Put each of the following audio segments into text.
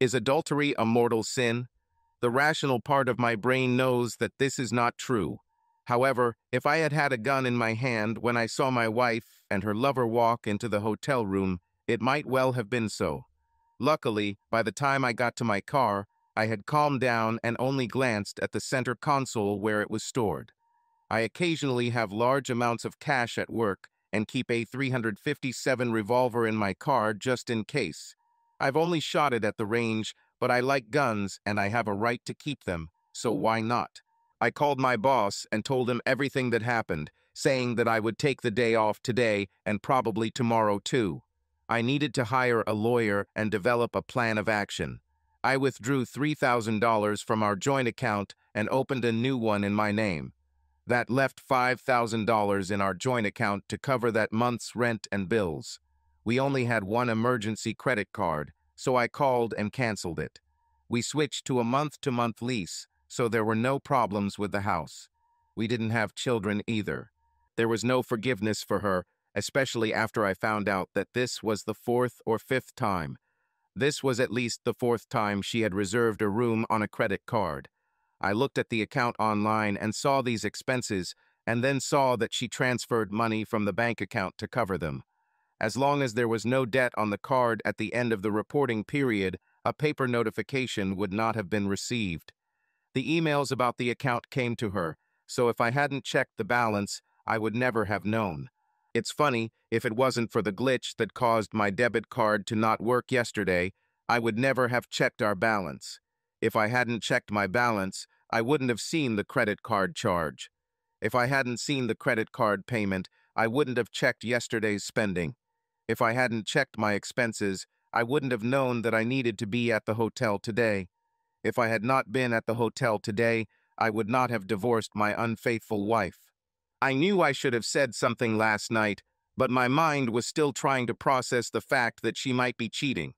Is adultery a mortal sin? The rational part of my brain knows that this is not true. However, if I had had a gun in my hand when I saw my wife and her lover walk into the hotel room, it might well have been so. Luckily, by the time I got to my car, I had calmed down and only glanced at the center console where it was stored. I occasionally have large amounts of cash at work and keep a .357 revolver in my car just in case. I've only shot it at the range, but I like guns and I have a right to keep them, so why not? I called my boss and told him everything that happened, saying that I would take the day off today and probably tomorrow too. I needed to hire a lawyer and develop a plan of action. I withdrew $3,000 from our joint account and opened a new one in my name. That left $5,000 in our joint account to cover that month's rent and bills. We only had one emergency credit card, so I called and canceled it. We switched to a month-to-month lease, so there were no problems with the house. We didn't have children either. There was no forgiveness for her, especially after I found out that this was the fourth or fifth time. This was at least the fourth time she had reserved a room on a credit card. I looked at the account online and saw these expenses, and then saw that she transferred money from the bank account to cover them. As long as there was no debt on the card at the end of the reporting period, a paper notification would not have been received. The emails about the account came to her, so if I hadn't checked the balance, I would never have known. It's funny, if it wasn't for the glitch that caused my debit card to not work yesterday, I would never have checked our balance. If I hadn't checked my balance, I wouldn't have seen the credit card charge. If I hadn't seen the credit card payment, I wouldn't have checked yesterday's spending. If I hadn't checked my expenses, I wouldn't have known that I needed to be at the hotel today. If I had not been at the hotel today, I would not have divorced my unfaithful wife. I knew I should have said something last night, but my mind was still trying to process the fact that she might be cheating.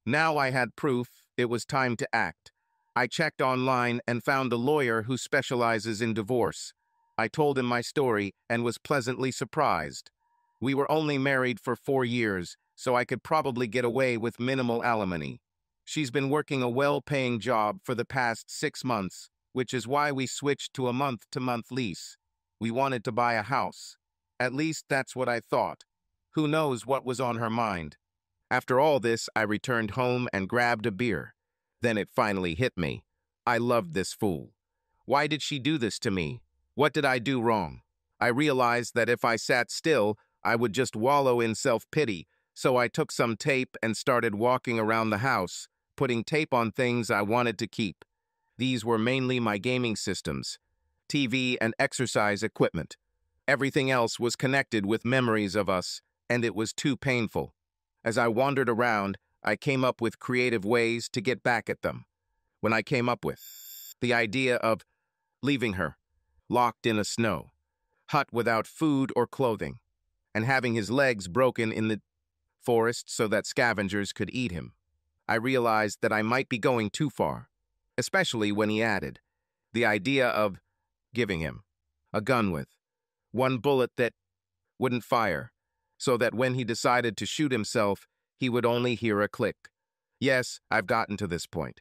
Now I had proof, it was time to act. I checked online and found a lawyer who specializes in divorce. I told him my story and was pleasantly surprised. We were only married for 4 years, so I could probably get away with minimal alimony. She's been working a well-paying job for the past 6 months, which is why we switched to a month-to-month lease. We wanted to buy a house. At least that's what I thought. Who knows what was on her mind? After all this, I returned home and grabbed a beer. Then it finally hit me. I loved this fool. Why did she do this to me? What did I do wrong? I realized that if I sat still, I would just wallow in self-pity, so I took some tape and started walking around the house, putting tape on things I wanted to keep. These were mainly my gaming systems, TV and exercise equipment. Everything else was connected with memories of us, and it was too painful. As I wandered around, I came up with creative ways to get back at them. When I came up with the idea of leaving her, locked in a snow hut without food or clothing, and having his legs broken in the forest so that scavengers could eat him, I realized that I might be going too far, especially when he added the idea of giving him a gun with one bullet that wouldn't fire, so that when he decided to shoot himself, he would only hear a click. Yes, I've gotten to this point.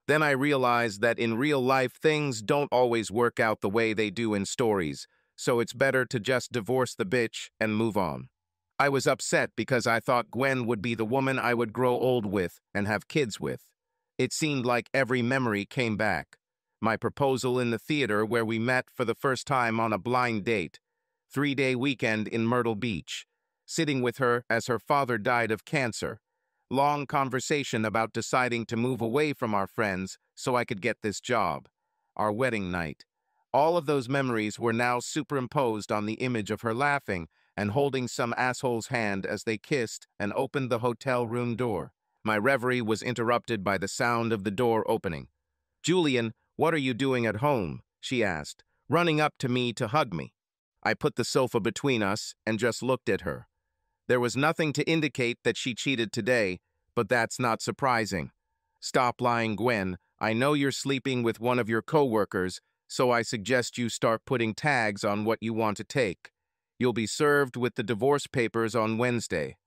Then I realized that in real life, things don't always work out the way they do in stories, so it's better to just divorce the bitch and move on. I was upset because I thought Gwen would be the woman I would grow old with and have kids with. It seemed like every memory came back. My proposal in the theater where we met for the first time on a blind date, 3-day weekend in Myrtle Beach, sitting with her as her father died of cancer, long conversation about deciding to move away from our friends so I could get this job, our wedding night. All of those memories were now superimposed on the image of her laughing and holding some asshole's hand as they kissed and opened the hotel room door. My reverie was interrupted by the sound of the door opening. "Julian, what are you doing at home?" she asked, running up to me to hug me. I put the sofa between us and just looked at her. There was nothing to indicate that she cheated today, but that's not surprising. "Stop lying, Gwen. I know you're sleeping with one of your co-workers, so I suggest you start putting tags on what you want to take. You'll be served with the divorce papers on Wednesday."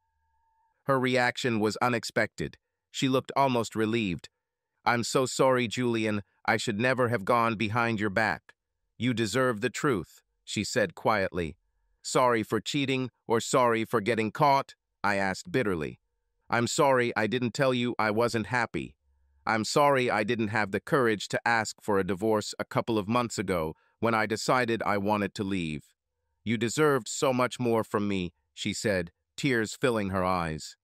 Her reaction was unexpected. She looked almost relieved. "I'm so sorry, Julian. I should never have gone behind your back." "You deserve the truth," she said quietly. "Sorry for cheating or sorry for getting caught?" I asked bitterly. "I'm sorry I didn't tell you I wasn't happy. I'm sorry I didn't have the courage to ask for a divorce a couple of months ago when I decided I wanted to leave." "You deserved so much more from me," she said, tears filling her eyes.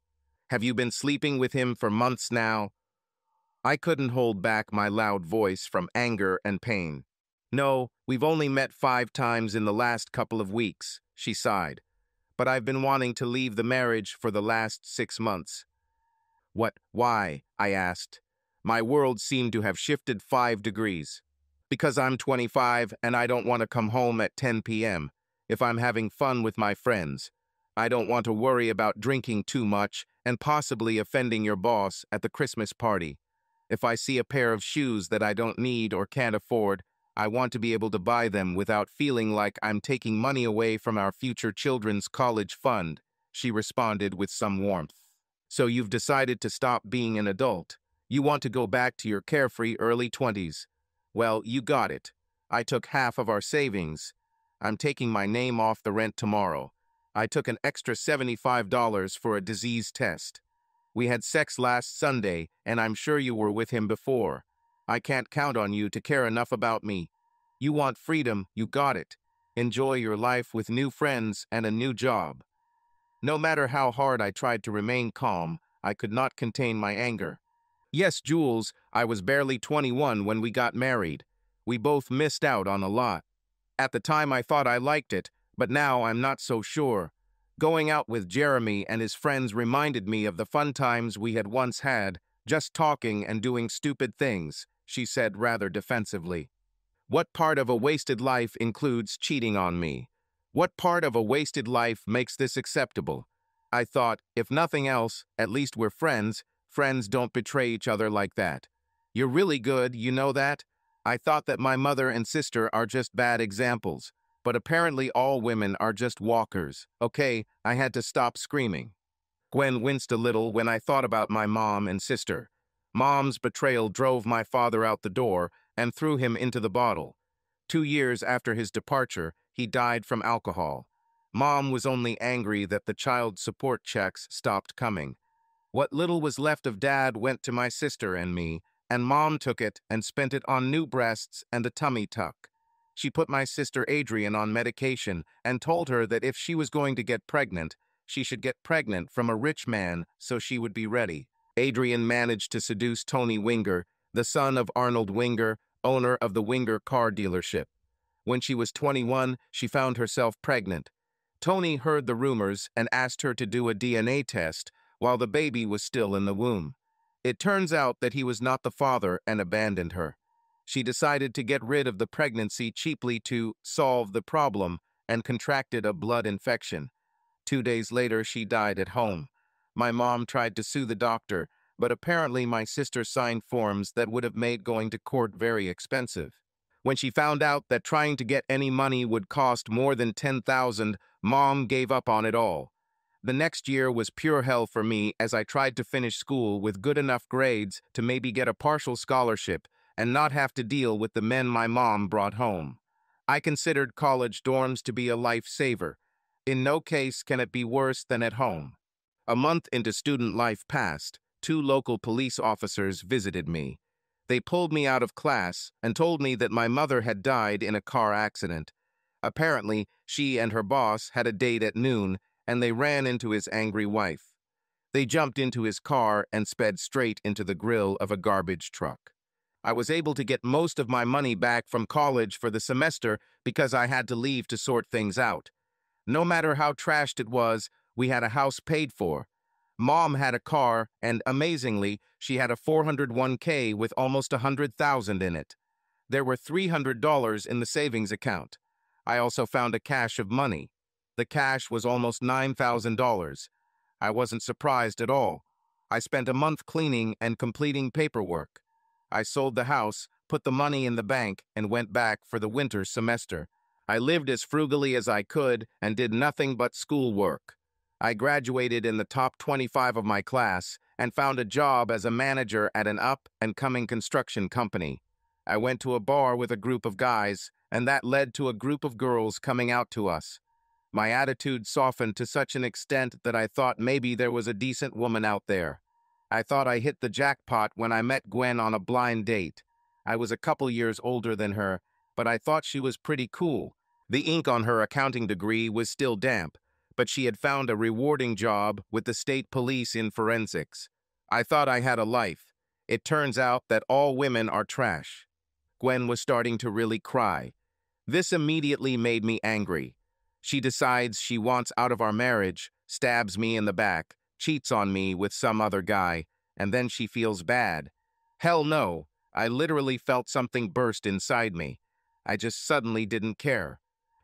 "Have you been sleeping with him for months now?" I couldn't hold back my loud voice from anger and pain. "No, we've only met 5 times in the last couple of weeks," she sighed. "But I've been wanting to leave the marriage for the last 6 months." Why?" I asked. My world seemed to have shifted 5 degrees. "Because I'm 25 and I don't want to come home at 10 p.m. if I'm having fun with my friends. I don't want to worry about drinking too much and possibly offending your boss at the Christmas party. If I see a pair of shoes that I don't need or can't afford, I want to be able to buy them without feeling like I'm taking money away from our future children's college fund," she responded with some warmth. "So you've decided to stop being an adult. You want to go back to your carefree early 20s. Well, you got it. I took half of our savings. I'm taking my name off the rent tomorrow. I took an extra $75 for a disease test. We had sex last Sunday, and I'm sure you were with him before. I can't count on you to care enough about me. You want freedom, you got it. Enjoy your life with new friends and a new job." No matter how hard I tried to remain calm, I could not contain my anger. "Yes, Jules, I was barely 21 when we got married. We both missed out on a lot. At the time I thought I liked it, but now I'm not so sure. Going out with Jeremy and his friends reminded me of the fun times we had once had, just talking and doing stupid things," she said rather defensively. "What part of a wasted life includes cheating on me? What part of a wasted life makes this acceptable?" I thought, if nothing else, at least we're friends. Friends don't betray each other like that. "You're really good, you know that? I thought that my mother and sister are just bad examples, but apparently all women are just walkers." Okay, I had to stop screaming. Gwen winced a little when I thought about my mom and sister. Mom's betrayal drove my father out the door and threw him into the bottle. 2 years after his departure, he died from alcohol. Mom was only angry that the child support checks stopped coming. What little was left of Dad went to my sister and me, and Mom took it and spent it on new breasts and a tummy tuck. She put my sister Adrian on medication and told her that if she was going to get pregnant, she should get pregnant from a rich man so she would be ready. Adrian managed to seduce Tony Winger, the son of Arnold Winger, owner of the Winger car dealership. When she was 21, she found herself pregnant. Tony heard the rumors and asked her to do a DNA test while the baby was still in the womb. It turns out that he was not the father and abandoned her. She decided to get rid of the pregnancy cheaply to solve the problem and contracted a blood infection. 2 days later, she died at home. My mom tried to sue the doctor, but apparently my sister signed forms that would have made going to court very expensive. When she found out that trying to get any money would cost more than $10,000, Mom gave up on it all. The next year was pure hell for me as I tried to finish school with good enough grades to maybe get a partial scholarship and not have to deal with the men my mom brought home. I considered college dorms to be a lifesaver. In no case can it be worse than at home. A month into student life passed, 2 local police officers visited me. They pulled me out of class and told me that my mother had died in a car accident. Apparently, she and her boss had a date at noon, and they ran into his angry wife. They jumped into his car and sped straight into the grill of a garbage truck. I was able to get most of my money back from college for the semester because I had to leave to sort things out. No matter how trashed it was, we had a house paid for. Mom had a car, and amazingly, she had a 401k with almost $100,000 in it. There were $300 in the savings account. I also found a cache of money. The cash was almost $9,000. I wasn't surprised at all. I spent a month cleaning and completing paperwork. I sold the house, put the money in the bank, and went back for the winter semester. I lived as frugally as I could and did nothing but schoolwork. I graduated in the top 25 of my class and found a job as a manager at an up-and-coming construction company. I went to a bar with a group of guys, and that led to a group of girls coming out to us. My attitude softened to such an extent that I thought maybe there was a decent woman out there. I thought I hit the jackpot when I met Gwen on a blind date. I was a couple years older than her, but I thought she was pretty cool. The ink on her accounting degree was still damp, but she had found a rewarding job with the state police in forensics. I thought I had a life. It turns out that all women are trash. Gwen was starting to really cry. This immediately made me angry. She decides she wants out of our marriage, stabs me in the back, cheats on me with some other guy, and then she feels bad. Hell no, I literally felt something burst inside me. I just suddenly didn't care.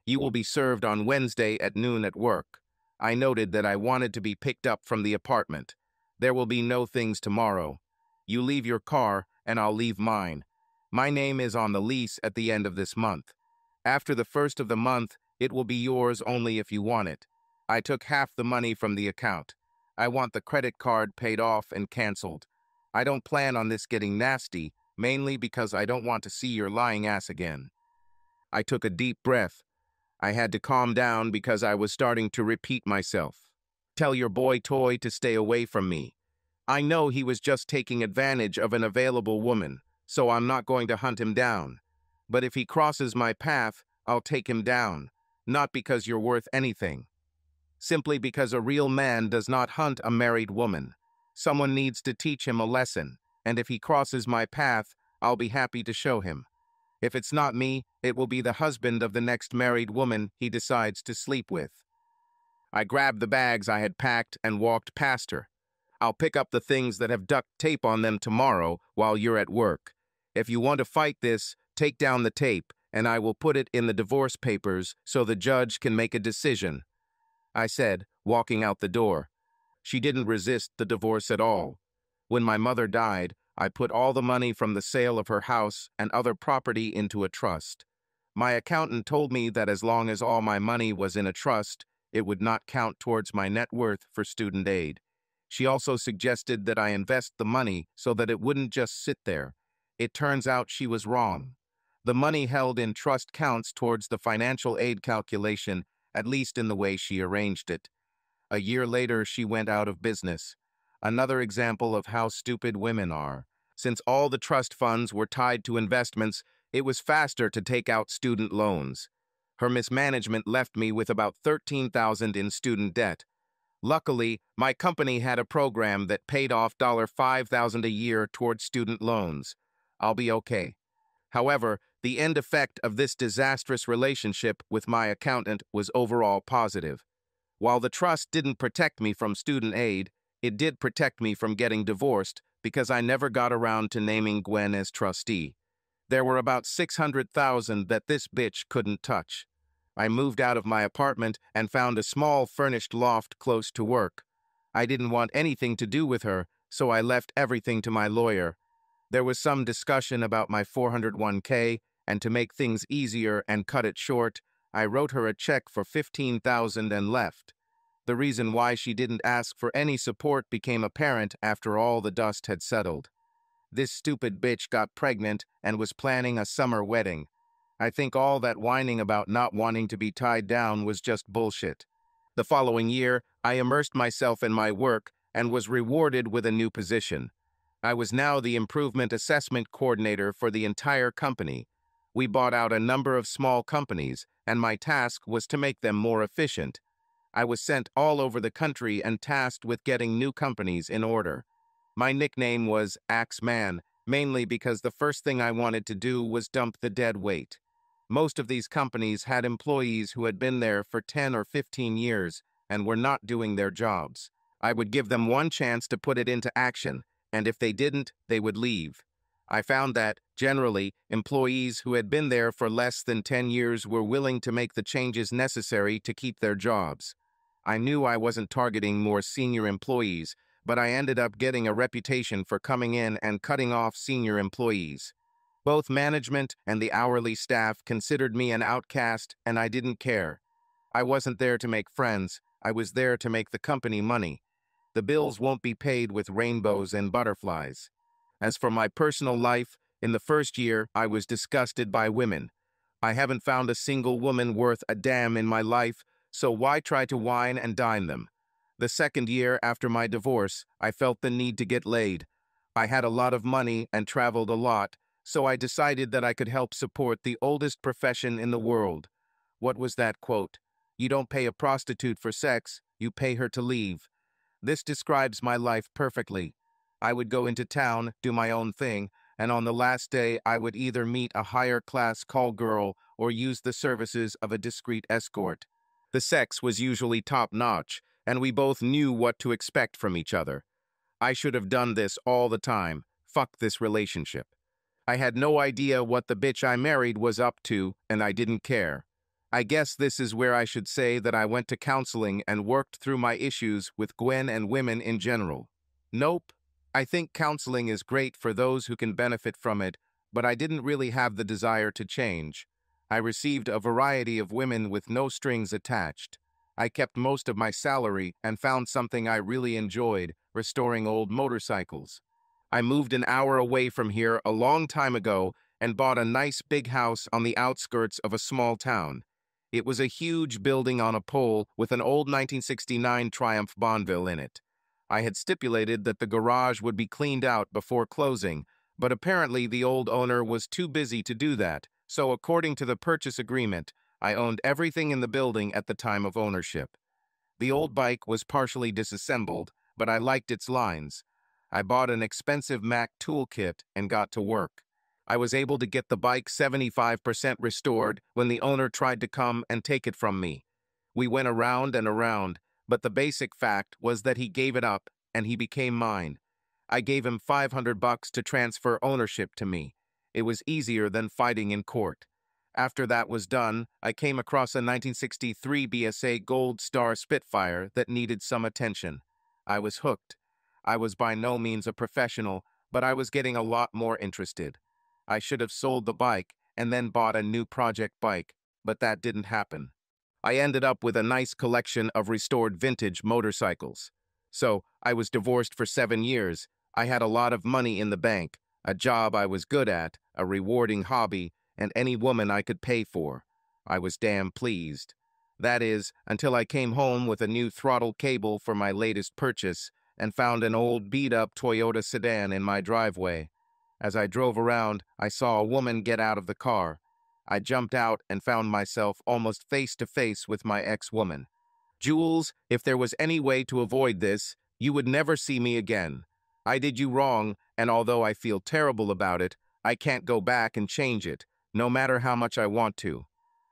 You will be served on Wednesday at noon at work. I noted that I wanted to be picked up from the apartment. There will be no things tomorrow. You leave your car, and I'll leave mine. My name is on the lease at the end of this month. After the first of the month, it will be yours only if you want it. I took half the money from the account. I want the credit card paid off and canceled. I don't plan on this getting nasty, mainly because I don't want to see your lying ass again. I took a deep breath. I had to calm down because I was starting to repeat myself. Tell your boy Toy to stay away from me. I know he was just taking advantage of an available woman, so I'm not going to hunt him down. But if he crosses my path, I'll take him down. Not because you're worth anything. Simply because a real man does not hunt a married woman. Someone needs to teach him a lesson, and if he crosses my path, I'll be happy to show him. If it's not me, it will be the husband of the next married woman he decides to sleep with. I grabbed the bags I had packed and walked past her. I'll pick up the things that have duct tape on them tomorrow while you're at work. If you want to fight this, take down the tape, and I will put it in the divorce papers so the judge can make a decision, I said, walking out the door. She didn't resist the divorce at all. When my mother died, I put all the money from the sale of her house and other property into a trust. My accountant told me that as long as all my money was in a trust, it would not count towards my net worth for student aid. She also suggested that I invest the money so that it wouldn't just sit there. It turns out she was wrong. The money held in trust counts towards the financial aid calculation, at least in the way she arranged it. A year later, she went out of business. Another example of how stupid women are. Since all the trust funds were tied to investments, it was faster to take out student loans. Her mismanagement left me with about $13,000 in student debt. Luckily, my company had a program that paid off $5,000 a year towards student loans. I'll be okay. However, the end effect of this disastrous relationship with my accountant was overall positive. While the trust didn't protect me from student aid, it did protect me from getting divorced because I never got around to naming Gwen as trustee. There were about $600,000 that this bitch couldn't touch. I moved out of my apartment and found a small furnished loft close to work. I didn't want anything to do with her, so I left everything to my lawyer. There was some discussion about my 401k, and to make things easier and cut it short, I wrote her a check for $15,000 and left. The reason why she didn't ask for any support became apparent after all the dust had settled. This stupid bitch got pregnant and was planning a summer wedding. I think all that whining about not wanting to be tied down was just bullshit. The following year, I immersed myself in my work and was rewarded with a new position. I was now the improvement assessment coordinator for the entire company. We bought out a number of small companies, and my task was to make them more efficient. I was sent all over the country and tasked with getting new companies in order. My nickname was Axman, mainly because the first thing I wanted to do was dump the dead weight. Most of these companies had employees who had been there for 10 or 15 years and were not doing their jobs. I would give them one chance to put it into action, and if they didn't, they would leave. I found that, generally, employees who had been there for less than 10 years were willing to make the changes necessary to keep their jobs. I knew I wasn't targeting more senior employees, but I ended up getting a reputation for coming in and cutting off senior employees. Both management and the hourly staff considered me an outcast, and I didn't care. I wasn't there to make friends. I was there to make the company money. The bills won't be paid with rainbows and butterflies. As for my personal life, in the first year, I was disgusted by women. I haven't found a single woman worth a damn in my life, so why try to wine and dine them? The second year after my divorce, I felt the need to get laid. I had a lot of money and traveled a lot, so I decided that I could help support the oldest profession in the world. What was that quote? You don't pay a prostitute for sex, you pay her to leave. This describes my life perfectly. I would go into town, do my own thing, and on the last day I would either meet a higher-class call girl or use the services of a discreet escort. The sex was usually top-notch, and we both knew what to expect from each other. I should have done this all the time. Fuck this relationship. I had no idea what the bitch I married was up to, and I didn't care. I guess this is where I should say that I went to counseling and worked through my issues with Gwen and women in general. Nope. I think counseling is great for those who can benefit from it, but I didn't really have the desire to change. I received a variety of women with no strings attached. I kept most of my salary and found something I really enjoyed, restoring old motorcycles. I moved an hour away from here a long time ago and bought a nice big house on the outskirts of a small town. It was a huge building on a pole with an old 1969 Triumph Bonneville in it. I had stipulated that the garage would be cleaned out before closing, but apparently the old owner was too busy to do that, so according to the purchase agreement, I owned everything in the building at the time of ownership. The old bike was partially disassembled, but I liked its lines. I bought an expensive Mac toolkit and got to work. I was able to get the bike 75% restored when the owner tried to come and take it from me. We went around and around, but the basic fact was that he gave it up and he became mine. I gave him $500 to transfer ownership to me. It was easier than fighting in court. After that was done, I came across a 1963 BSA Gold Star Spitfire that needed some attention. I was hooked. I was by no means a professional, but I was getting a lot more interested. I should have sold the bike and then bought a new project bike, but that didn't happen. I ended up with a nice collection of restored vintage motorcycles. So, I was divorced for 7 years. I had a lot of money in the bank, a job I was good at, a rewarding hobby, and any woman I could pay for. I was damn pleased. That is, until I came home with a new throttle cable for my latest purchase and found an old beat-up Toyota sedan in my driveway. As I drove around, I saw a woman get out of the car. I jumped out and found myself almost face-to-face with my ex-woman. Jules, if there was any way to avoid this, you would never see me again. I did you wrong, and although I feel terrible about it, I can't go back and change it, no matter how much I want to.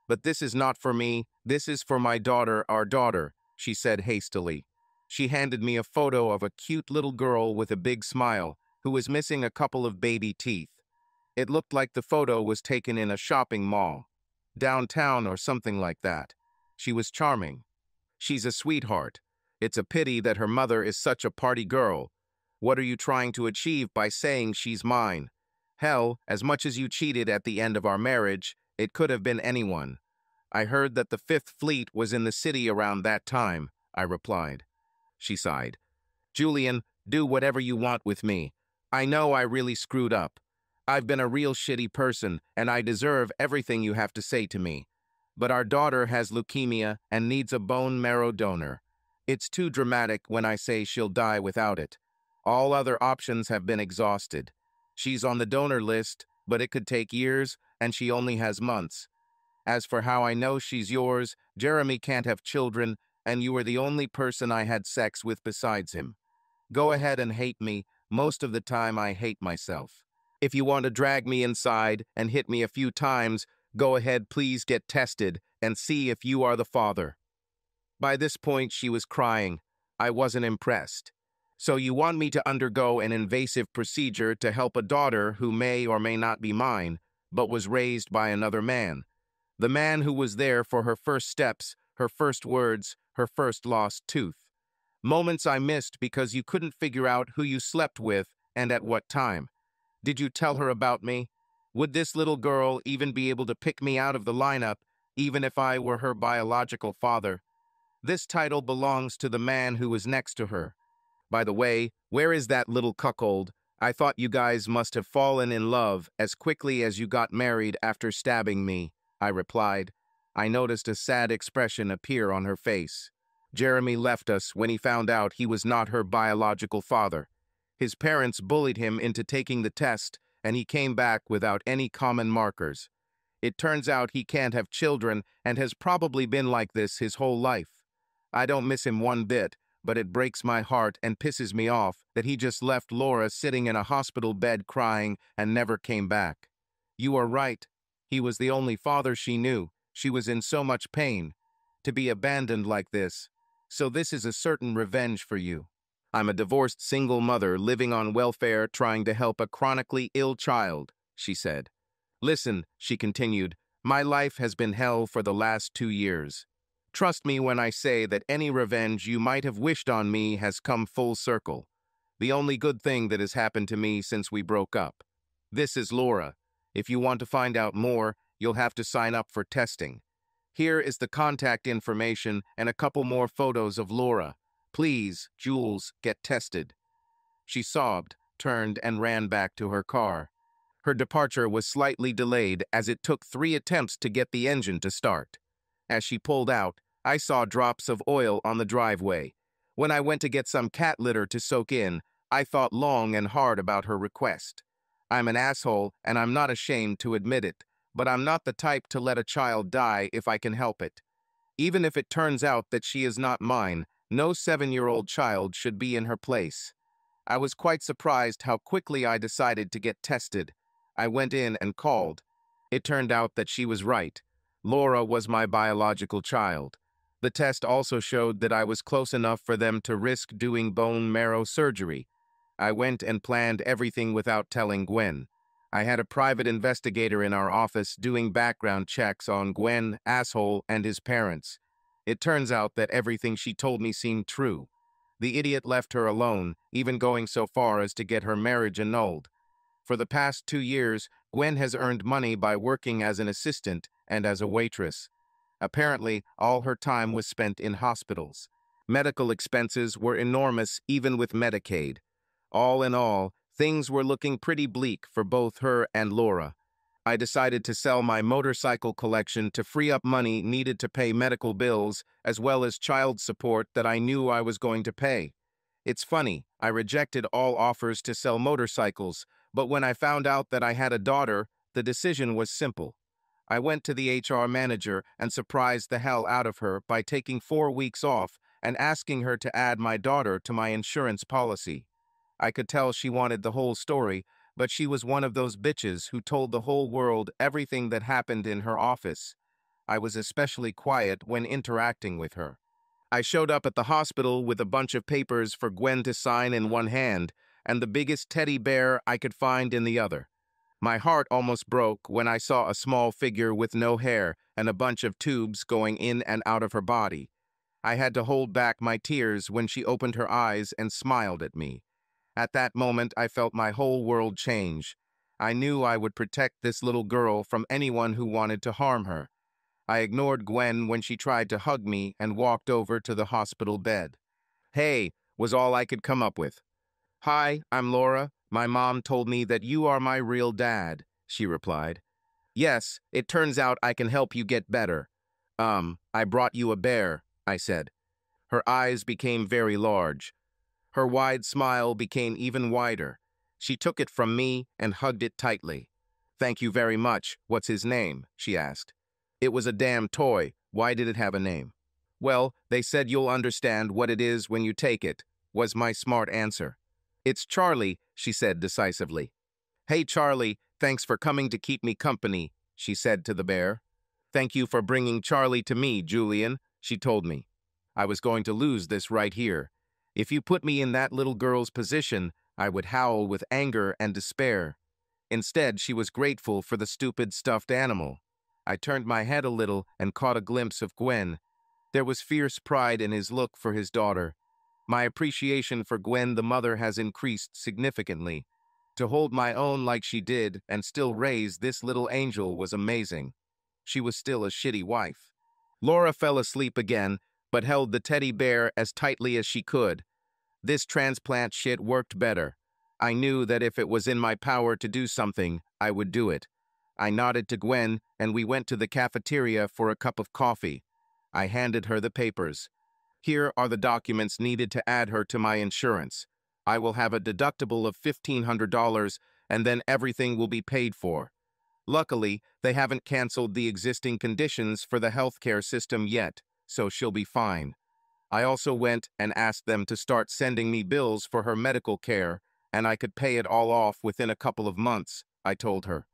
But this is not for me, this is for my daughter, our daughter, she said hastily. She handed me a photo of a cute little girl with a big smile, who was missing a couple of baby teeth. It looked like the photo was taken in a shopping mall, downtown or something like that. She was charming. She's a sweetheart. It's a pity that her mother is such a party girl. What are you trying to achieve by saying she's mine? Hell, as much as you cheated at the end of our marriage, it could have been anyone. I heard that the Fifth Fleet was in the city around that time, I replied. She sighed. Julian, do whatever you want with me. I know I really screwed up. I've been a real shitty person, and I deserve everything you have to say to me. But our daughter has leukemia and needs a bone marrow donor. It's too dramatic when I say she'll die without it. All other options have been exhausted. She's on the donor list, but it could take years, and she only has months. As for how I know she's yours, Jeremy can't have children, and you were the only person I had sex with besides him. Go ahead and hate me. Most of the time I hate myself. If you want to drag me inside and hit me a few times, go ahead, please get tested and see if you are the father. By this point, she was crying. I wasn't impressed. So you want me to undergo an invasive procedure to help a daughter who may or may not be mine, but was raised by another man. The man who was there for her first steps, her first words, her first lost tooth. Moments I missed because you couldn't figure out who you slept with and at what time. Did you tell her about me? Would this little girl even be able to pick me out of the lineup, even if I were her biological father? This title belongs to the man who was next to her. By the way, where is that little cuckold? I thought you guys must have fallen in love as quickly as you got married after stabbing me, I replied. I noticed a sad expression appear on her face. Jeremy left us when he found out he was not her biological father. His parents bullied him into taking the test, and he came back without any common markers. It turns out he can't have children and has probably been like this his whole life. I don't miss him one bit, but it breaks my heart and pisses me off that he just left Laura sitting in a hospital bed crying and never came back. You are right. He was the only father she knew. She was in so much pain. To be abandoned like this. So this is a certain revenge for you. I'm a divorced single mother living on welfare trying to help a chronically ill child, she said. Listen, she continued, my life has been hell for the last 2 years. Trust me when I say that any revenge you might have wished on me has come full circle. The only good thing that has happened to me since we broke up. This is Laura. If you want to find out more, you'll have to sign up for testing. Here is the contact information and a couple more photos of Laura. Please, Jules, get tested. She sobbed, turned, and ran back to her car. Her departure was slightly delayed as it took 3 attempts to get the engine to start. As she pulled out, I saw drops of oil on the driveway. When I went to get some cat litter to soak in, I thought long and hard about her request. I'm an asshole, and I'm not ashamed to admit it, but I'm not the type to let a child die if I can help it. Even if it turns out that she is not mine, no 7-year-old child should be in her place. I was quite surprised how quickly I decided to get tested. I went in and called. It turned out that she was right. Laura was my biological child. The test also showed that I was close enough for them to risk doing bone marrow surgery. I went and planned everything without telling Gwen. I had a private investigator in our office doing background checks on Gwen, asshole, and his parents. It turns out that everything she told me seemed true. The idiot left her alone, even going so far as to get her marriage annulled. For the past 2 years, Gwen has earned money by working as an assistant and as a waitress. Apparently, all her time was spent in hospitals. Medical expenses were enormous even with Medicaid. All in all, things were looking pretty bleak for both her and Laura. I decided to sell my motorcycle collection to free up money needed to pay medical bills as well as child support that I knew I was going to pay. It's funny, I rejected all offers to sell motorcycles, but when I found out that I had a daughter, the decision was simple. I went to the HR manager and surprised the hell out of her by taking 4 weeks off and asking her to add my daughter to my insurance policy. I could tell she wanted the whole story, but she was one of those bitches who told the whole world everything that happened in her office. I was especially quiet when interacting with her. I showed up at the hospital with a bunch of papers for Gwen to sign in one hand and the biggest teddy bear I could find in the other. My heart almost broke when I saw a small figure with no hair and a bunch of tubes going in and out of her body. I had to hold back my tears when she opened her eyes and smiled at me. At that moment, I felt my whole world change. I knew I would protect this little girl from anyone who wanted to harm her. I ignored Gwen when she tried to hug me and walked over to the hospital bed. Hey, was all I could come up with. Hi, I'm Laura. My mom told me that you are my real dad, she replied. Yes, it turns out I can help you get better. I brought you a bear, I said. Her eyes became very large. Her wide smile became even wider. She took it from me and hugged it tightly. Thank you very much. What's his name? She asked. It was a damn toy. Why did it have a name? Well, they said you'll understand what it is when you take it, was my smart answer. It's Charlie, she said decisively. Hey, Charlie, thanks for coming to keep me company, she said to the bear. Thank you for bringing Charlie to me, Julian, she told me. I was going to lose this right here. If you put me in that little girl's position, I would howl with anger and despair. Instead, she was grateful for the stupid stuffed animal. I turned my head a little and caught a glimpse of Gwen. There was fierce pride in his look for his daughter. My appreciation for Gwen the mother has increased significantly. To hold my own like she did and still raise this little angel was amazing. She was still a shitty wife. Laura fell asleep again, but held the teddy bear as tightly as she could. This transplant shit worked better. I knew that if it was in my power to do something, I would do it. I nodded to Gwen, and we went to the cafeteria for a cup of coffee. I handed her the papers. Here are the documents needed to add her to my insurance. I will have a deductible of $1,500, and then everything will be paid for. Luckily, they haven't canceled the existing conditions for the healthcare system yet, so she'll be fine. I also went and asked them to start sending me bills for her medical care, and I could pay it all off within a couple of months, I told her.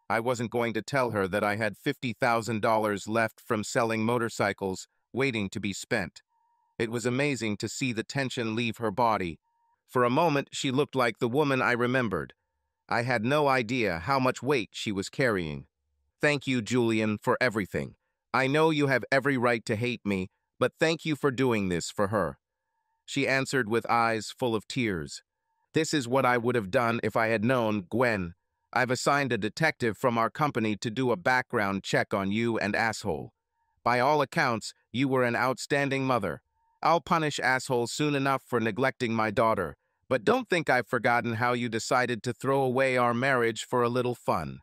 I wasn't going to tell her that I had $50,000 left from selling motorcycles, waiting to be spent. It was amazing to see the tension leave her body. For a moment, she looked like the woman I remembered. I had no idea how much weight she was carrying. Thank you, Julian, for everything. I know you have every right to hate me, but thank you for doing this for her. She answered with eyes full of tears. This is what I would have done if I had known, Gwen. I've assigned a detective from our company to do a background check on you and Asshole. By all accounts, you were an outstanding mother. I'll punish Asshole soon enough for neglecting my daughter, but don't think I've forgotten how you decided to throw away our marriage for a little fun.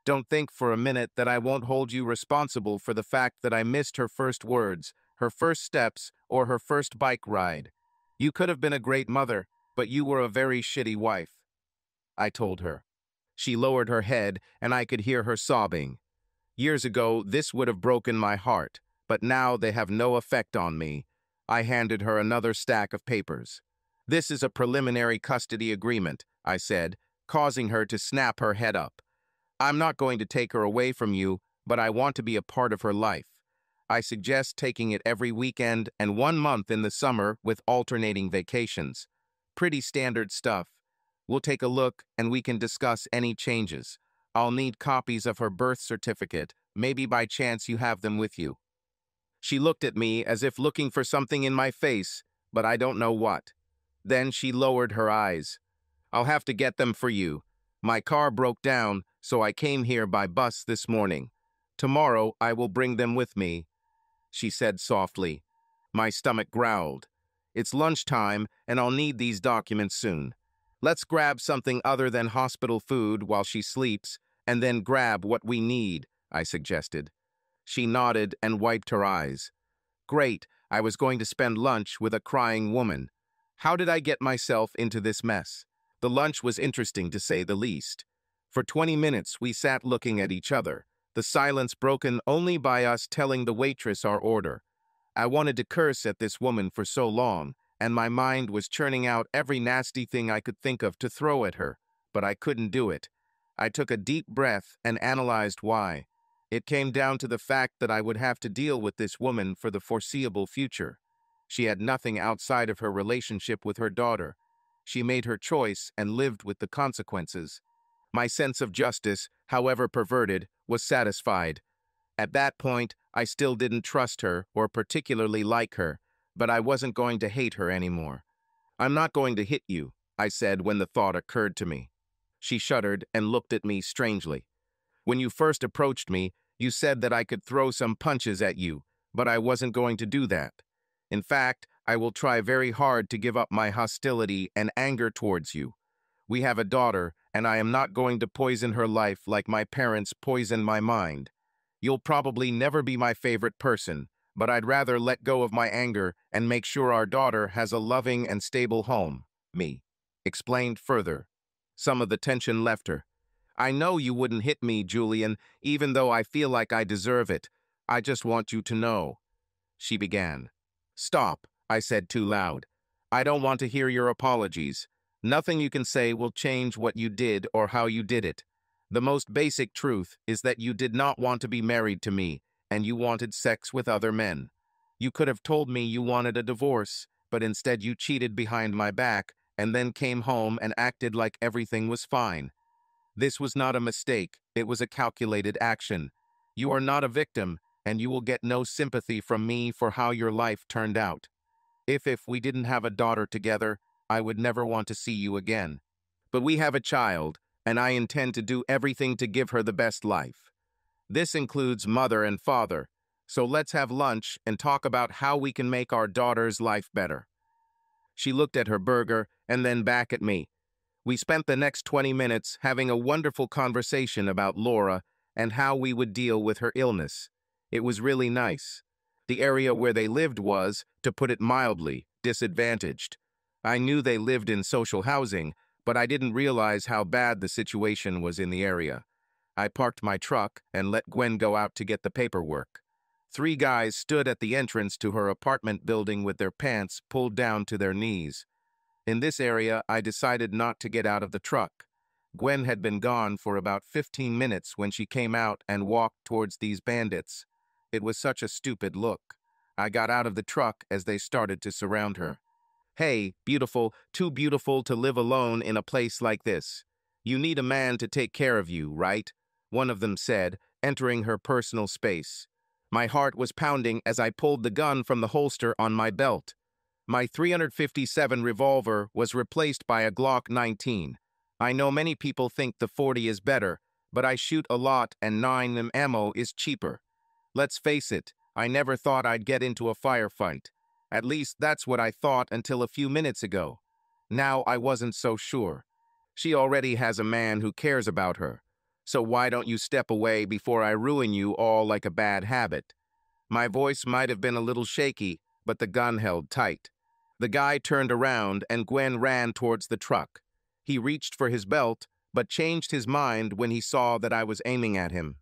Don't think for a minute that I won't hold you responsible for the fact that I missed her first words, her first steps, or her first bike ride. You could have been a great mother, but you were a very shitty wife, I told her. She lowered her head, and I could hear her sobbing. Years ago, this would have broken my heart, but now they have no effect on me. I handed her another stack of papers. This is a preliminary custody agreement, I said, causing her to snap her head up. I'm not going to take her away from you, but I want to be a part of her life. I suggest taking it every weekend and 1 month in the summer with alternating vacations. Pretty standard stuff. We'll take a look and we can discuss any changes. I'll need copies of her birth certificate. Maybe by chance you have them with you. She looked at me as if looking for something in my face, but I don't know what. Then she lowered her eyes. I'll have to get them for you. My car broke down, so I came here by bus this morning. Tomorrow I will bring them with me, she said softly. My stomach growled. It's lunchtime, and I'll need these documents soon. Let's grab something other than hospital food while she sleeps, and then grab what we need, I suggested. She nodded and wiped her eyes. Great, I was going to spend lunch with a crying woman. How did I get myself into this mess? The lunch was interesting to say the least. For 20 minutes we sat looking at each other, the silence broken only by us telling the waitress our order. I wanted to curse at this woman for so long, and my mind was churning out every nasty thing I could think of to throw at her, but I couldn't do it. I took a deep breath and analyzed why. It came down to the fact that I would have to deal with this woman for the foreseeable future. She had nothing outside of her relationship with her daughter. She made her choice and lived with the consequences. My sense of justice, however perverted, was satisfied. At that point, I still didn't trust her or particularly like her, but I wasn't going to hate her anymore. I'm not going to hit you, I said when the thought occurred to me. She shuddered and looked at me strangely. When you first approached me, you said that I could throw some punches at you, but I wasn't going to do that. In fact, I will try very hard to give up my hostility and anger towards you. We have a daughter, and I am not going to poison her life like my parents poisoned my mind. You'll probably never be my favorite person, but I'd rather let go of my anger and make sure our daughter has a loving and stable home. Me. Explained further. Some of the tension left her. I know you wouldn't hit me, Julian, even though I feel like I deserve it. I just want you to know. She began. Stop, I said too loud. I don't want to hear your apologies. Nothing you can say will change what you did or how you did it. The most basic truth is that you did not want to be married to me, and you wanted sex with other men. You could have told me you wanted a divorce, but instead you cheated behind my back and then came home and acted like everything was fine. This was not a mistake, it was a calculated action. You are not a victim, and you will get no sympathy from me for how your life turned out. If we didn't have a daughter together, I would never want to see you again. But we have a child, and I intend to do everything to give her the best life. This includes mother and father, So let's have lunch and talk about how we can make our daughter's life better. She looked at her burger and then back at me. We spent the next 20 minutes having a wonderful conversation about Laura and how we would deal with her illness. It was really nice. The area where they lived was, to put it mildly, disadvantaged. I knew they lived in social housing, but I didn't realize how bad the situation was in the area. I parked my truck and let Gwen go out to get the paperwork. 3 guys stood at the entrance to her apartment building with their pants pulled down to their knees. In this area, I decided not to get out of the truck. Gwen had been gone for about 15 minutes when she came out and walked towards these bandits. It was such a stupid look. I got out of the truck as they started to surround her. "Hey, beautiful, too beautiful to live alone in a place like this. You need a man to take care of you, right?" one of them said, entering her personal space. My heart was pounding as I pulled the gun from the holster on my belt. My .357 revolver was replaced by a Glock 19. I know many people think the .40 is better, but I shoot a lot and 9mm ammo is cheaper. Let's face it, I never thought I'd get into a firefight. At least that's what I thought until a few minutes ago. Now I wasn't so sure. She already has a man who cares about her. So why don't you step away before I ruin you all like a bad habit? My voice might have been a little shaky, but the gun held tight. The guy turned around and Gwen ran towards the truck. He reached for his belt, but changed his mind when he saw that I was aiming at him.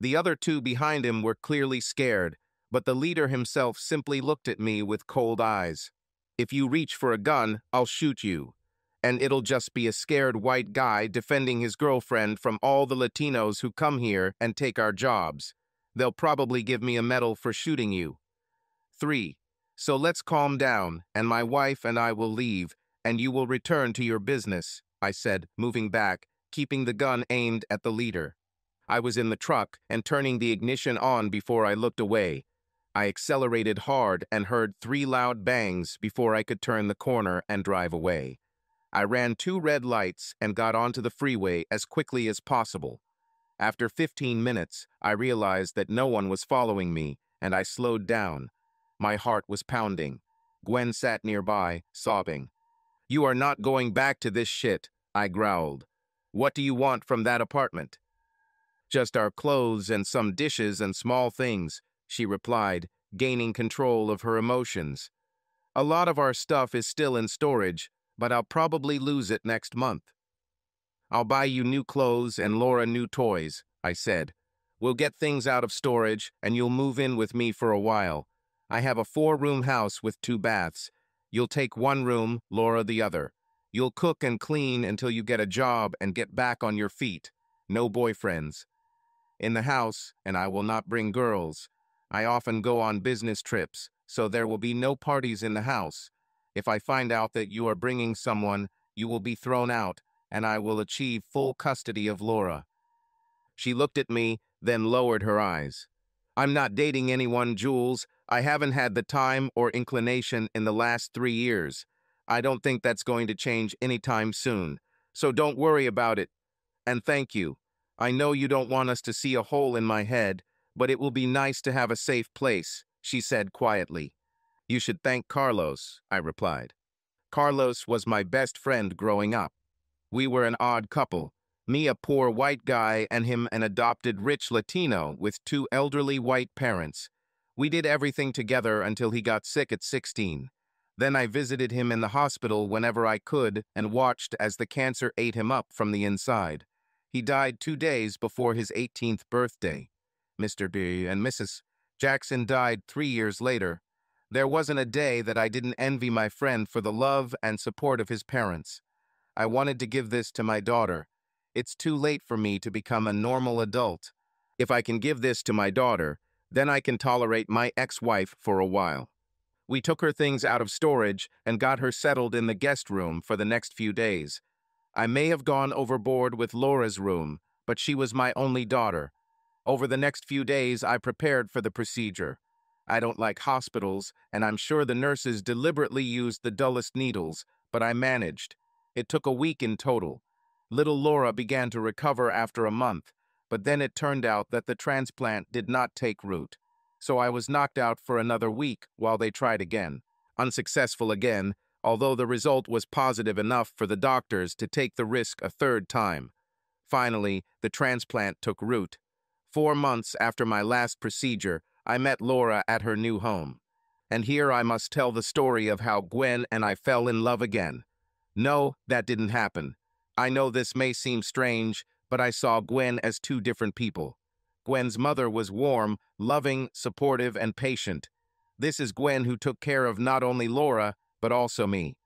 The other 2 behind him were clearly scared, but the leader himself simply looked at me with cold eyes. "If you reach for a gun, I'll shoot you. And it'll just be a scared white guy defending his girlfriend from all the Latinos who come here and take our jobs. They'll probably give me a medal for shooting you." 3. "So let's calm down, and my wife and I will leave, and you will return to your business," I said, moving back, keeping the gun aimed at the leader. I was in the truck and turning the ignition on before I looked away. I accelerated hard and heard 3 loud bangs before I could turn the corner and drive away. I ran 2 red lights and got onto the freeway as quickly as possible. After 15 minutes, I realized that no one was following me, and I slowed down. My heart was pounding. Gwen sat nearby, sobbing. "You are not going back to this shit," I growled. "What do you want from that apartment?" "Just our clothes and some dishes and small things," she replied, gaining control of her emotions. "A lot of our stuff is still in storage, but I'll probably lose it next month." "I'll buy you new clothes and Laura new toys," I said. "We'll get things out of storage and you'll move in with me for a while. I have a 4-room house with 2 baths. You'll take 1 room, Laura the other. You'll cook and clean until you get a job and get back on your feet. No boyfriends in the house, and I will not bring girls. I often go on business trips, so there will be no parties in the house. If I find out that you are bringing someone, you will be thrown out, and I will achieve full custody of Laura." She looked at me, then lowered her eyes. "I'm not dating anyone, Jules. I haven't had the time or inclination in the last 3 years. I don't think that's going to change anytime soon. So don't worry about it. And thank you. I know you don't want us to see a hole in my head, but it will be nice to have a safe place," she said quietly. "You should thank Carlos," I replied. Carlos was my best friend growing up. We were an odd couple, me a poor white guy and him an adopted rich Latino with 2 elderly white parents. We did everything together until he got sick at 16. Then I visited him in the hospital whenever I could and watched as the cancer ate him up from the inside. He died 2 days before his 18th birthday. Mr. B and Mrs. Jackson died 3 years later. There wasn't a day that I didn't envy my friend for the love and support of his parents. I wanted to give this to my daughter. It's too late for me to become a normal adult. If I can give this to my daughter, then I can tolerate my ex-wife for a while. We took her things out of storage and got her settled in the guest room for the next few days. I may have gone overboard with Laura's room, but she was my only daughter. Over the next few days, I prepared for the procedure. I don't like hospitals, and I'm sure the nurses deliberately used the dullest needles, but I managed. It took a week in total. Little Laura began to recover after a month, but then it turned out that the transplant did not take root. so I was knocked out for another week while they tried again. Unsuccessful again, although the result was positive enough for the doctors to take the risk a third time. Finally, the transplant took root. 4 months after my last procedure, I met Laura at her new home. And here I must tell the story of how Gwen and I fell in love again. No, that didn't happen. I know this may seem strange, but I saw Gwen as two different people. Gwen's mother was warm, loving, supportive, and patient. This is Gwen who took care of not only Laura, but also me.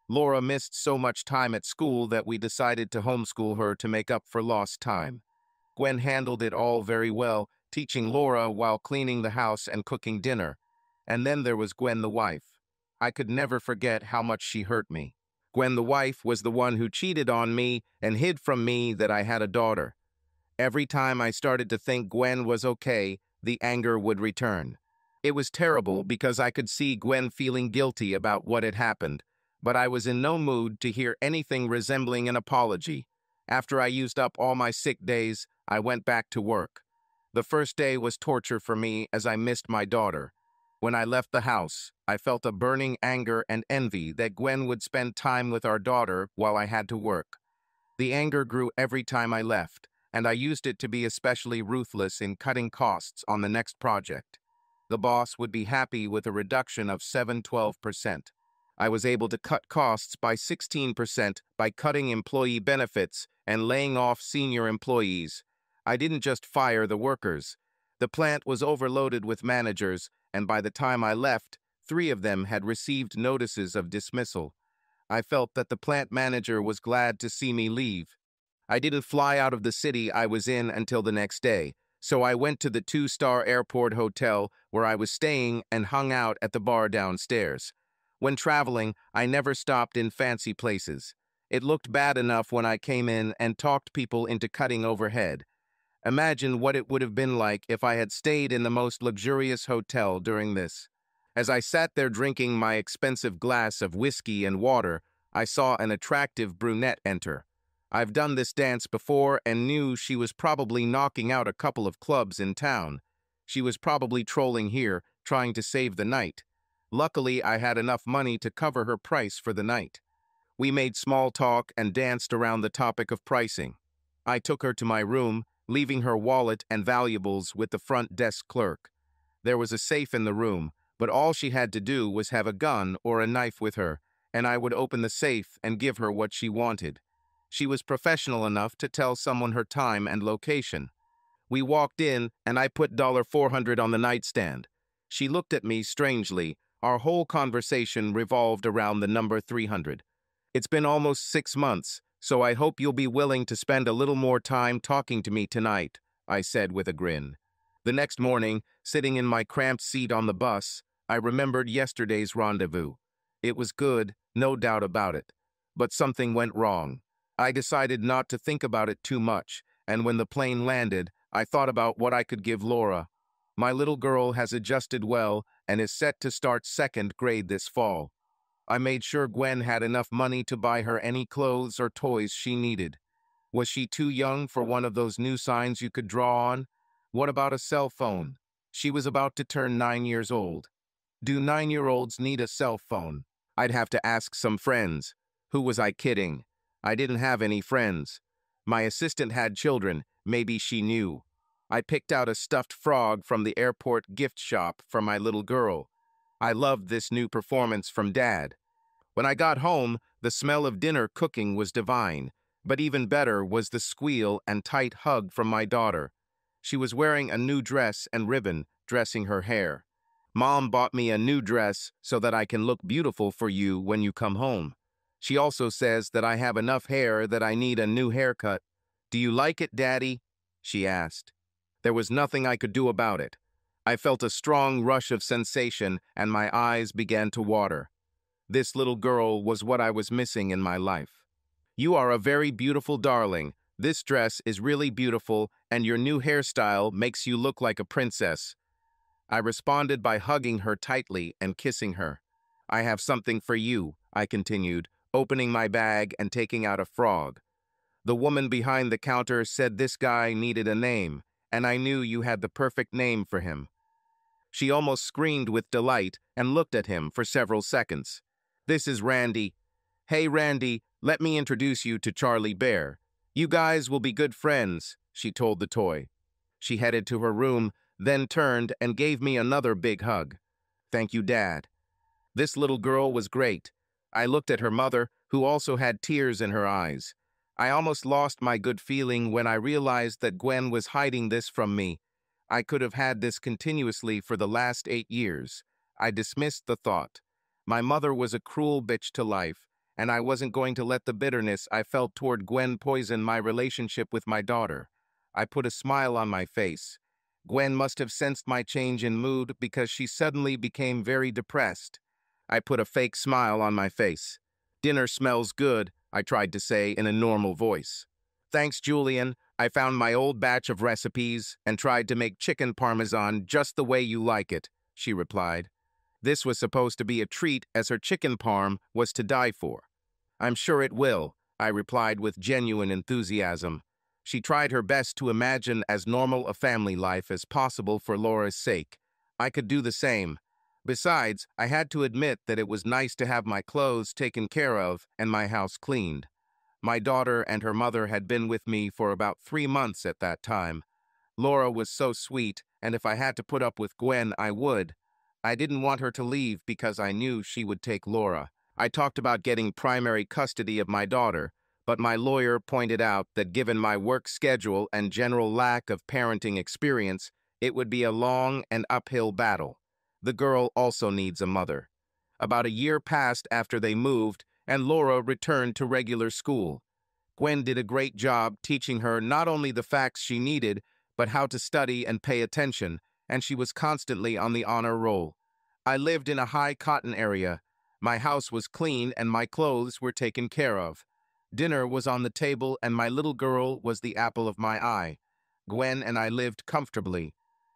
Laura missed so much time at school that we decided to homeschool her to make up for lost time. Gwen handled it all very well, teaching Laura while cleaning the house and cooking dinner. And then there was Gwen the wife. I could never forget how much she hurt me. Gwen the wife was the one who cheated on me and hid from me that I had a daughter. Every time I started to think Gwen was okay, the anger would return. It was terrible because I could see Gwen feeling guilty about what had happened, but I was in no mood to hear anything resembling an apology. After I used up all my sick days, I went back to work. The first day was torture for me as I missed my daughter. When I left the house, I felt a burning anger and envy that Gwen would spend time with our daughter while I had to work. The anger grew every time I left, and I used it to be especially ruthless in cutting costs on the next project. The boss would be happy with a reduction of 7–12%. I was able to cut costs by 16% by cutting employee benefits and laying off senior employees. I didn't just fire the workers. The plant was overloaded with managers, and by the time I left, 3 of them had received notices of dismissal. I felt that the plant manager was glad to see me leave. I didn't fly out of the city I was in until the next day, so I went to the 2-star airport hotel where I was staying and hung out at the bar downstairs. When traveling, I never stopped in fancy places. It looked bad enough when I came in and talked people into cutting overhead. Imagine what it would have been like if I had stayed in the most luxurious hotel during this. As I sat there drinking my expensive glass of whiskey and water, I saw an attractive brunette enter. I've done this dance before and knew she was probably knocking out a couple of clubs in town. She was probably trolling here, trying to save the night. Luckily, I had enough money to cover her price for the night. We made small talk and danced around the topic of pricing. I took her to my room, leaving her wallet and valuables with the front desk clerk. There was a safe in the room, but all she had to do was have a gun or a knife with her, and I would open the safe and give her what she wanted. She was professional enough to tell someone her time and location. We walked in, and I put $400 on the nightstand. She looked at me strangely. Our whole conversation revolved around the number 300. It's been almost 6 months, so I hope you'll be willing to spend a little more time talking to me tonight, I said with a grin. The next morning, sitting in my cramped seat on the bus, I remembered yesterday's rendezvous. It was good, no doubt about it. But something went wrong. I decided not to think about it too much, and when the plane landed, I thought about what I could give Laura. My little girl has adjusted well and is set to start 2nd grade this fall. I made sure Gwen had enough money to buy her any clothes or toys she needed. Was she too young for one of those new signs you could draw on? What about a cell phone? She was about to turn 9 years old. Do 9-year-olds need a cell phone? I'd have to ask some friends. Who was I kidding? I didn't have any friends. My assistant had children. Maybe she knew. I picked out a stuffed frog from the airport gift shop for my little girl. I loved this new performance from Dad. When I got home, the smell of dinner cooking was divine, but even better was the squeal and tight hug from my daughter. She was wearing a new dress and ribbon, dressing her hair. Mom bought me a new dress so that I can look beautiful for you when you come home. She also says that I have enough hair that I need a new haircut. Do you like it, Daddy? She asked. There was nothing I could do about it. I felt a strong rush of sensation and my eyes began to water. This little girl was what I was missing in my life. You are a very beautiful darling. This dress is really beautiful and your new hairstyle makes you look like a princess. I responded by hugging her tightly and kissing her. I have something for you, I continued, opening my bag and taking out a frog. The woman behind the counter said this guy needed a name, and I knew you had the perfect name for him. She almost screamed with delight and looked at him for several seconds. "This is Randy. Hey, Randy, let me introduce you to Charlie Bear. You guys will be good friends," she told the toy. She headed to her room, then turned and gave me another big hug. "Thank you, Dad." This little girl was great. I looked at her mother, who also had tears in her eyes. I almost lost my good feeling when I realized that Gwen was hiding this from me. I could have had this continuously for the last 8 years. I dismissed the thought. My mother was a cruel bitch to life, and I wasn't going to let the bitterness I felt toward Gwen poison my relationship with my daughter. I put a smile on my face. Gwen must have sensed my change in mood because she suddenly became very depressed. I put a fake smile on my face. "Dinner smells good," I tried to say in a normal voice. "Thanks, Julian. I found my old batch of recipes and tried to make chicken parmesan just the way you like it," she replied. This was supposed to be a treat as her chicken parm was to die for. "I'm sure it will," I replied with genuine enthusiasm. She tried her best to imagine as normal a family life as possible for Laura's sake. I could do the same. Besides, I had to admit that it was nice to have my clothes taken care of and my house cleaned. My daughter and her mother had been with me for about 3 months at that time. Laura was so sweet, and if I had to put up with Gwen, I would. I didn't want her to leave because I knew she would take Laura. I talked about getting primary custody of my daughter, but my lawyer pointed out that given my work schedule and general lack of parenting experience, it would be a long and uphill battle. The girl also needs a mother. About a year passed after they moved, and Laura returned to regular school. Gwen did a great job teaching her not only the facts she needed, but how to study and pay attention, and she was constantly on the honor roll. I lived in a high cotton area. My house was clean and my clothes were taken care of. Dinner was on the table and my little girl was the apple of my eye. Gwen and I lived comfortably.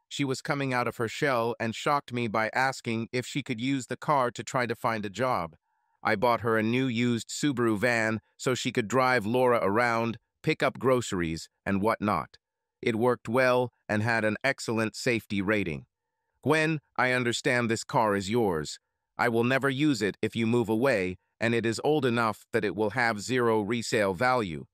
She was coming out of her shell and shocked me by asking if she could use the car to try to find a job. I bought her a new used Subaru van so she could drive Laura around, pick up groceries, and whatnot. It worked well and had an excellent safety rating. "Gwen, I understand this car is yours. I will never use it if you move away, and it is old enough that it will have zero resale value.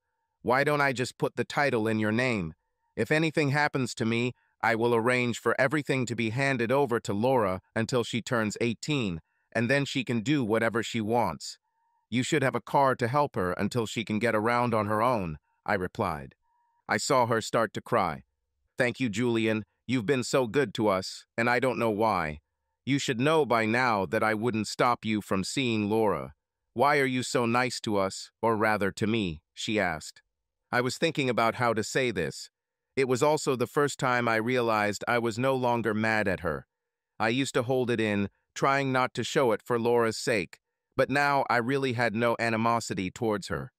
Why don't I just put the title in your name? If anything happens to me, I will arrange for everything to be handed over to Laura until she turns 18, and then she can do whatever she wants. You should have a car to help her until she can get around on her own," I replied. I saw her start to cry. "Thank you, Julian. You've been so good to us, and I don't know why. You should know by now that I wouldn't stop you from seeing Laura. Why are you so nice to us, or rather to me?" she asked. I was thinking about how to say this. It was also the first time I realized I was no longer mad at her. I used to hold it in, trying not to show it for Laura's sake, but now I really had no animosity towards her.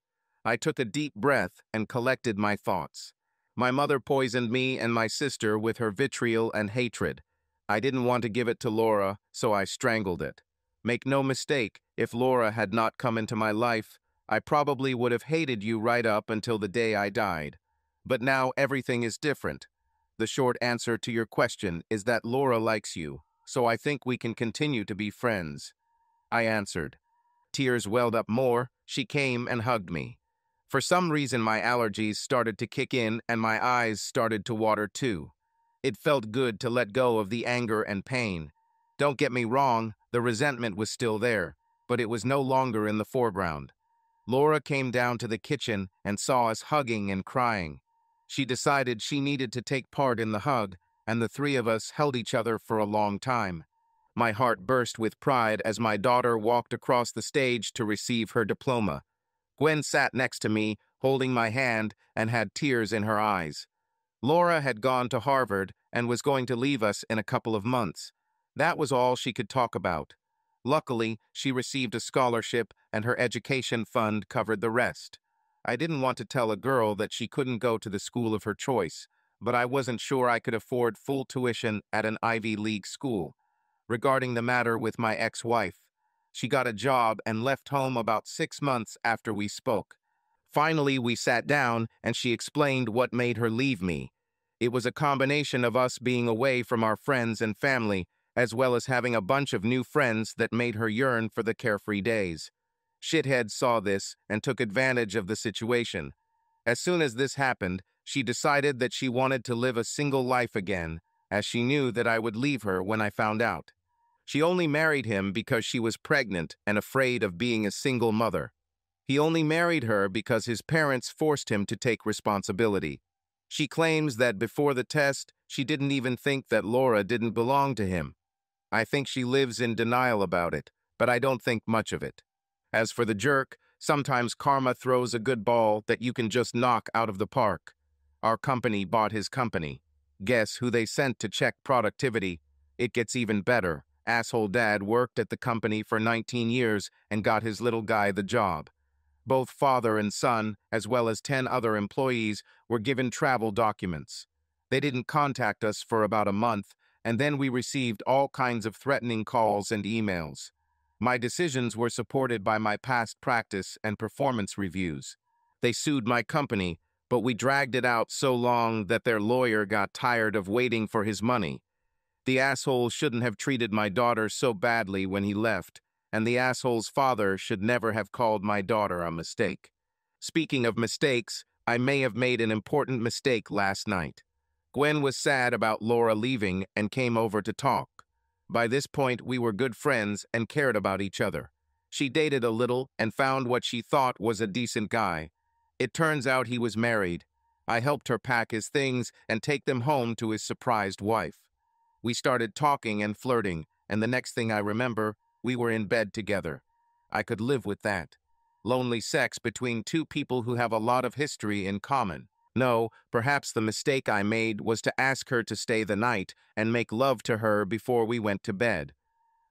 I took a deep breath and collected my thoughts. My mother poisoned me and my sister with her vitriol and hatred. I didn't want to give it to Laura, so I strangled it. Make no mistake, if Laura had not come into my life, I probably would have hated you right up until the day I died. But now everything is different. The short answer to your question is that Laura likes you, so I think we can continue to be friends," I answered. Tears welled up more. She came and hugged me. For some reason, my allergies started to kick in and my eyes started to water too. It felt good to let go of the anger and pain. Don't get me wrong, the resentment was still there, but it was no longer in the foreground. Laura came down to the kitchen and saw us hugging and crying. She decided she needed to take part in the hug, and the three of us held each other for a long time. My heart burst with pride as my daughter walked across the stage to receive her diploma. Gwen sat next to me, holding my hand, and had tears in her eyes. Laura had gone to Harvard and was going to leave us in a couple of months. That was all she could talk about. Luckily, she received a scholarship and her education fund covered the rest. I didn't want to tell a girl that she couldn't go to the school of her choice, but I wasn't sure I could afford full tuition at an Ivy League school. Regarding the matter with my ex-wife, she got a job and left home about 6 months after we spoke. Finally, we sat down and she explained what made her leave me. It was a combination of us being away from our friends and family, as well as having a bunch of new friends that made her yearn for the carefree days. Shithead saw this and took advantage of the situation. As soon as this happened, she decided that she wanted to live a single life again, as she knew that I would leave her when I found out. She only married him because she was pregnant and afraid of being a single mother. He only married her because his parents forced him to take responsibility. She claims that before the test, she didn't even think that Laura didn't belong to him. I think she lives in denial about it, but I don't think much of it. As for the jerk, sometimes karma throws a good ball that you can just knock out of the park. Our company bought his company. Guess who they sent to check productivity? It gets even better. Asshole dad worked at the company for 19 years and got his little guy the job. Both father and son, as well as 10 other employees, were given travel documents. They didn't contact us for about a month, and then we received all kinds of threatening calls and emails. My decisions were supported by my past practice and performance reviews. They sued my company, but we dragged it out so long that their lawyer got tired of waiting for his money. The asshole shouldn't have treated my daughter so badly when he left, and the asshole's father should never have called my daughter a mistake. Speaking of mistakes, I may have made an important mistake last night. Gwen was sad about Laura leaving and came over to talk. By this point, we were good friends and cared about each other. She dated a little and found what she thought was a decent guy. It turns out he was married. I helped her pack his things and take them home to his surprised wife. We started talking and flirting, and the next thing I remember, we were in bed together. I could live with that. Lonely sex between two people who have a lot of history in common. No, perhaps the mistake I made was to ask her to stay the night and make love to her before we went to bed.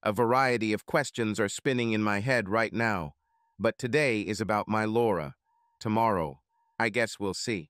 A variety of questions are spinning in my head right now. But today is about my Laura. Tomorrow, I guess we'll see.